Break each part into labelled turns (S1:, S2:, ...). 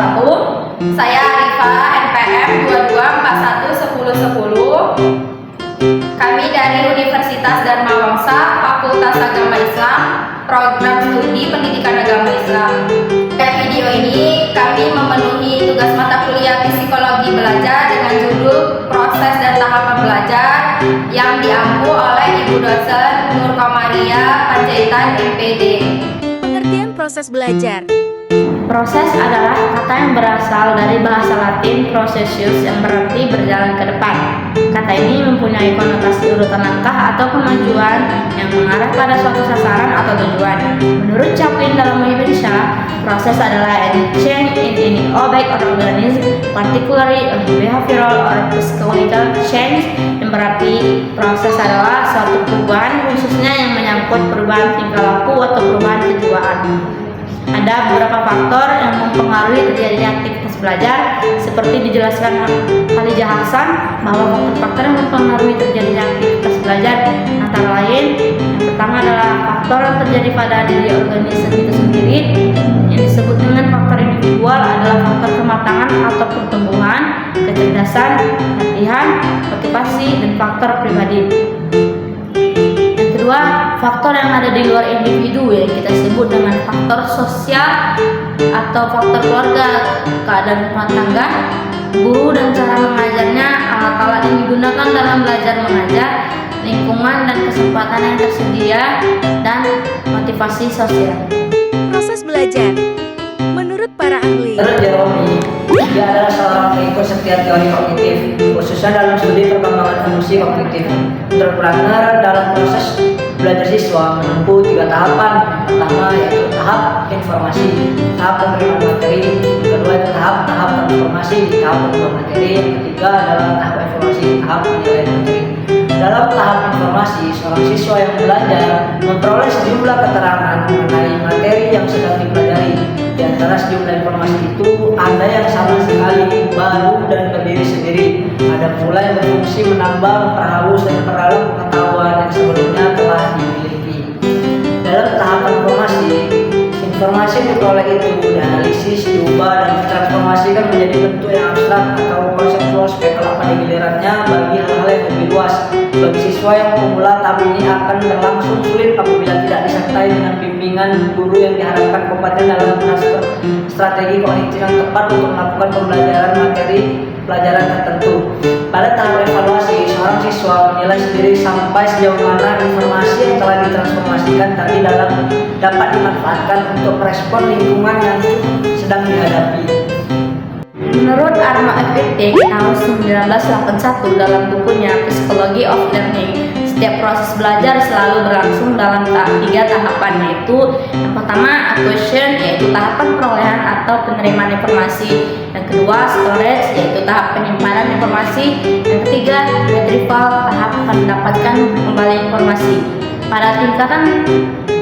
S1: Assalamualaikum. Saya Arifa, NPM 22411010. Kami dari Universitas Dharma Wangsa, Fakultas Agama Islam, Program Studi Pendidikan Agama Islam. Pada video ini kami memenuhi tugas mata kuliah Psikologi Belajar dengan judul Proses dan Tahapan Belajar yang diampu oleh Ibu dosen Nur Komaria Panjaitan MPD.
S2: Pengertian proses belajar.
S3: Proses adalah kata yang berasal dari bahasa Latin processus yang berarti berjalan ke depan. Kata ini mempunyai konotasi urutan langkah atau kemajuan yang mengarah pada suatu sasaran atau tujuan. Menurut Chaplin dalam Indonesia, proses adalah any change in any object or organism, particularly a behavioral or psychological change, yang berarti proses adalah suatu perubahan khususnya yang menyangkut perubahan tingkah laku atau perubahan kejiwaan. Ada beberapa faktor yang mempengaruhi terjadinya aktivitas belajar, seperti dijelaskan Khalija Hasan bahwa faktor-faktor yang mempengaruhi terjadinya aktivitas belajar antara lain, yang pertama adalah faktor yang terjadi pada diri organisme itu sendiri, yang disebut dengan faktor individual adalah faktor kematangan atau pertumbuhan, kecerdasan, latihan, motivasi, dan faktor pribadi. Kedua, faktor yang ada di luar individu yang kita sebut dengan faktor sosial atau faktor keluarga, keadaan rumah tangga, guru dan cara mengajarnya, alat-alat yang digunakan dalam belajar mengajar, lingkungan dan kesempatan yang tersedia, dan motivasi sosial.
S2: Proses belajar. Menurut para ahli,
S4: Menurut Jerome, dia adalah seorang pengikut setiap teori kognitif, khususnya dalam studi perkembangan fungsi kognitif. Menurut Brunner, dalam proses belajar siswa menempuh 3 tahapan. Pertama yaitu tahap informasi, tahap penerimaan materi, kedua itu tahap transformasi, tahap pengembangan materi, yang ketiga adalah tahap informasi, tahap penilaian materi. Dalam tahap informasi, seorang siswa yang belajar memperoleh sejumlah keterangan mengenai materi yang sedang dipelajari. Di antara sejumlah informasi itu, ada yang sama sekali baru dan berdiri sendiri. Ada pula yang berfungsi menambah, memperhalus, dan memperdalam pengetahuan yang sebelumnya telah dimiliki. Dalam tahap informasi yang diperoleh itu dianalisis, diubah, dan ditransformasikan menjadi bentuk yang abstrak atau konseptual spekulatif pada gilirannya bagi hal-hal yang lebih luas. Bagi siswa yang pemula, tahap ini akan berlangsung sulit apabila tidak disertai dengan bimbingan guru yang diharapkan kompeten dalam strategi kognitif yang tepat untuk melakukan pembelajaran materi pelajaran tertentu. Pada tahap evaluasi, seorang siswa menilai sendiri sampai sejauh mana informasi yang telah ditransformasikan tadi dapat dimanfaatkan untuk merespon lingkungan yang sedang dihadapi.
S3: Menurut Arno Epictetus tahun 1981 dalam bukunya Psychology of Learning, setiap proses belajar selalu berlangsung dalam 3 tahapan, yaitu yang pertama acquisition, yaitu tahapan perolehan atau penerimaan informasi, yang kedua storage, yaitu tahap penyimpanan informasi, yang ketiga retrieval, tahap mendapatkan kembali informasi. Pada tingkatan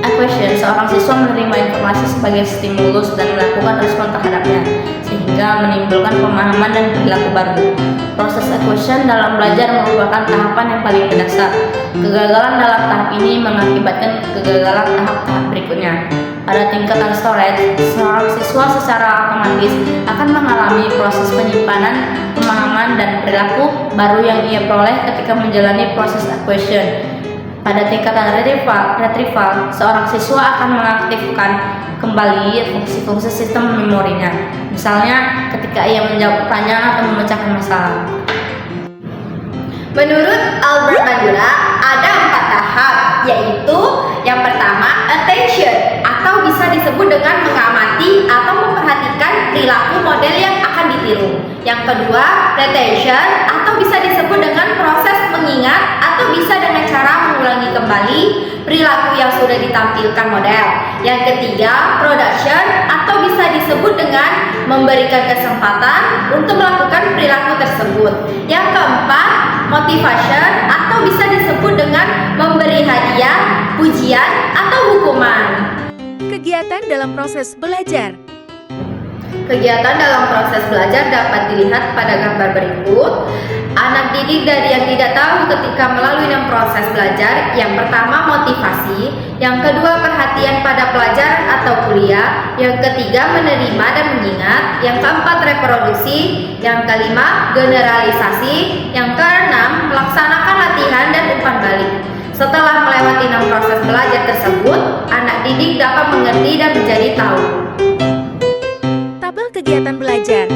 S3: acquisition, seorang siswa menerima informasi sebagai stimulus dan melakukan respon terhadapnya, sehingga menimbulkan pemahaman dan perilaku baru. Proses acquisition dalam belajar merupakan tahapan yang paling mendasar. Kegagalan dalam tahap ini mengakibatkan kegagalan tahap-tahap berikutnya. Pada tingkatan storage, seorang siswa secara otomatis akan mengalami proses penyimpanan, pemahaman, dan perilaku baru yang ia peroleh ketika menjalani proses acquisition. Pada tingkatan retrieval, seorang siswa akan mengaktifkan kembali fungsi-fungsi sistem memorinya, misalnya ketika ia menjawab pertanyaan atau memecahkan masalah.
S1: Menurut Albert Bandura, ada 4 tahap, yaitu yang pertama attention, atau bisa disebut dengan mengamati atau memperhatikan perilaku model yang akan ditiru. Yang kedua retention, atau bisa disebut dengan proses mengingat atau bisa dengan cara mengulangi kembali perilaku yang sudah ditampilkan model. Yang ketiga production, atau bisa disebut dengan memberikan kesempatan untuk melakukan perilaku tersebut. Yang keempat motivation, atau bisa disebut dengan memberi hadiah, pujian, atau hukuman.
S2: kegiatan dalam proses belajar.
S1: Kegiatan dalam proses belajar dapat dilihat pada gambar berikut. Anak didik dari yang tidak tahu ketika melalui dalam proses belajar, yang pertama motivasi, yang kedua perhatian pada pelajaran atau kuliah, yang ketiga menerima dan mengingat, yang keempat reproduksi, yang kelima generalisasi, yang keenam melaksanakan latihan dan umpan balik. Setelah melewati 6 proses belajar tersebut, anak didik dapat mengerti dan menjadi tahu.
S2: Tabel kegiatan belajar.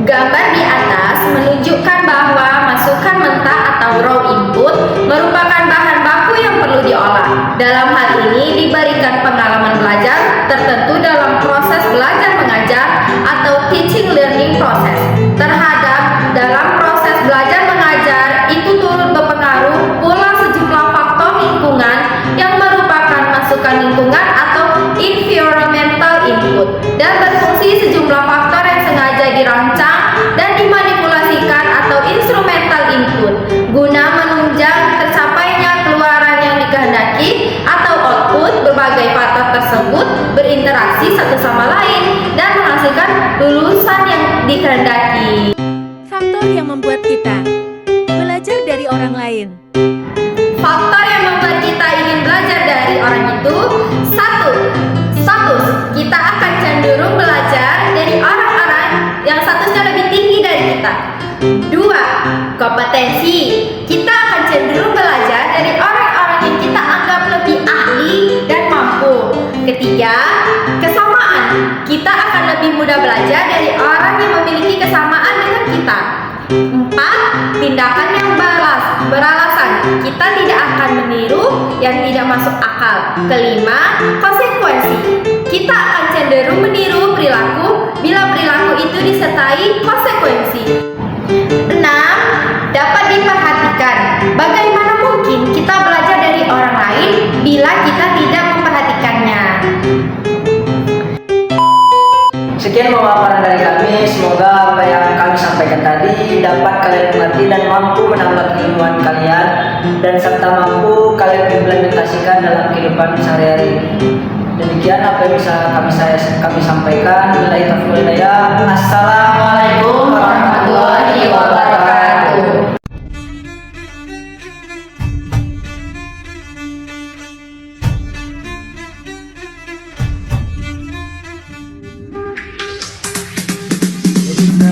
S1: Gambar di atas menunjukkan bahwa masukan mentah atau raw input merupakan bahan baku yang perlu diolah. Dalam hal ini diberikan pengalaman belajar tertentu dalam proses belajar mengajar atau teaching learning process. Terhadap dalam proses belajar mengajar itu turut berpengaruh pula sejumlah faktor lingkungan yang merupakan masukan lingkungan atau environmental input dan berfungsi sejumlah faktor yang sengaja dirancang dan dimanipulasikan atau instrumental input guna menunjang tercapainya keluaran yang dikehendaki atau output. Berbagai faktor tersebut berinteraksi satu sama lain dan menghasilkan lulusan yang dikehendaki.
S2: Faktor yang membuat kita belajar dari orang lain.
S1: Faktor yang membuat kita ingin belajar dari orang itu: 1. Status. Kita akan cenderung belajar dari orang-orang yang statusnya lebih tinggi dari kita. 2. Kompetensi. Kita akan cenderung belajar dari orang-orang yang kita anggap lebih ahli dan mampu. 3. Kesamaan. Kita akan lebih mudah belajar dari orang yang memiliki kesamaan dengan kita. 4. Tindakan yang beralasan. Kita tidak akan meniru yang tidak masuk akal. 5. Konsekuensi. Kita akan cenderung meniru perilaku bila perilaku itu disertai konsekuensi. 6. Dapat diperhatikan. Bagaimana mungkin kita belajar dari orang lain bila kita tidak memperhatikannya?
S4: Sekian pemaparan dari kami, semoga apa yang kami sampaikan tadi dapat kalian mengerti dan mampu menambah keilmuan kalian dan serta mampu kalian implementasikan dalam kehidupan sehari-hari. Demikian apa yang bisa kami sampaikan. Billahi taufiq wal hidayah. Assalamualaikum warahmatullahi wabarakatuh.
S5: Kita